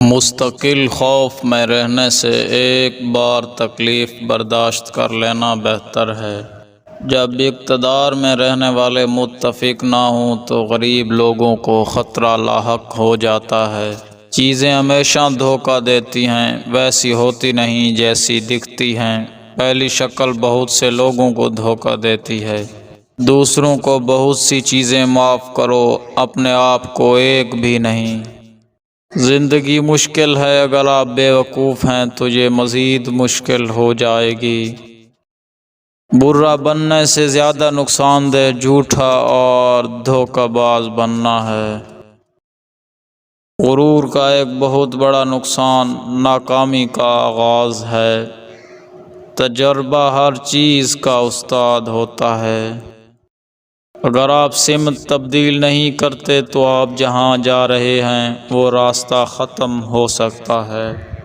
مستقل خوف میں رہنے سے ایک بار تکلیف برداشت کر لینا بہتر ہے۔ جب اقتدار میں رہنے والے متفق نہ ہوں تو غریب لوگوں کو خطرہ لاحق ہو جاتا ہے۔ چیزیں ہمیشہ دھوکہ دیتی ہیں، ویسی ہوتی نہیں جیسی دکھتی ہیں۔ پہلی شکل بہت سے لوگوں کو دھوکہ دیتی ہے۔ دوسروں کو بہت سی چیزیں معاف کرو، اپنے آپ کو ایک بھی نہیں۔ زندگی مشکل ہے، اگر آپ بیوقوف ہیں تو یہ مزید مشکل ہو جائے گی۔ برا بننے سے زیادہ نقصان دہ جھوٹا اور دھوکہ باز بننا ہے۔ غرور کا ایک بہت بڑا نقصان ناکامی کا آغاز ہے۔ تجربہ ہر چیز کا استاد ہوتا ہے۔ اگر آپ سمت تبدیل نہیں کرتے تو آپ جہاں جا رہے ہیں وہ راستہ ختم ہو سکتا ہے۔